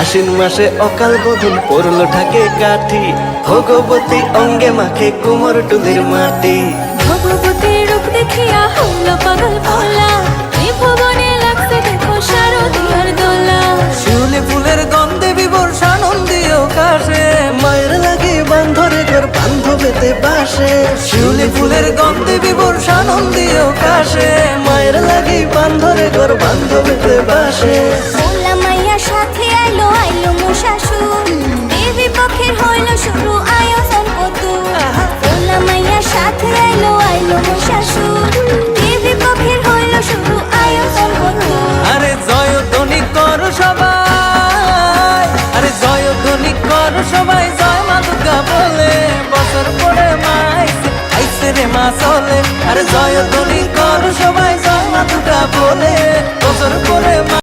আশ্বিন মাসে অকাল বোধন পড়লো ঢাকে কাঠি, ভগবতী অঙ্গে মাখে কুমোর টুলির মাটি। ভগবতীর রূপ দেখিয়া হইল পাগল ভোলা, এই ভুবনে লাগছে দেখো শারদীয়ার দোলা। শিউলি ফুলের গন্ধে বিভোর সানন্দীয় কাশে, মায়ের লাগে বান্ধরে ঘর বান্ধবেতে বাসে। শিউলি ফুলের গন্ধে বিভোর সানন্দীয় কাশে, মায়ের লাগে বান্ধরে ঘর বান্ধবেতে বাসে। ভোলা মাইয়া সাথে আইলো আইলো মশাসুর, দেবী পক্ষের হইল শুরু আয়োজন কত। ভোলা মাইয়া সাথে আইলো আইলো মশাসুর, দেবী পক্ষের হইল শুরু আয়োজন কত। আরে জয়ধ্বনি কর সবাই, আরে জয়ধ্বনি কর সবাই, জয় মা দুর্গা বলে। বছর পরে মা আইছে, আইছে রে মা চলে। আরে জয়ধ্বনি কর সবাই, জয় মা দুর্গা বলে। বছর পরে মা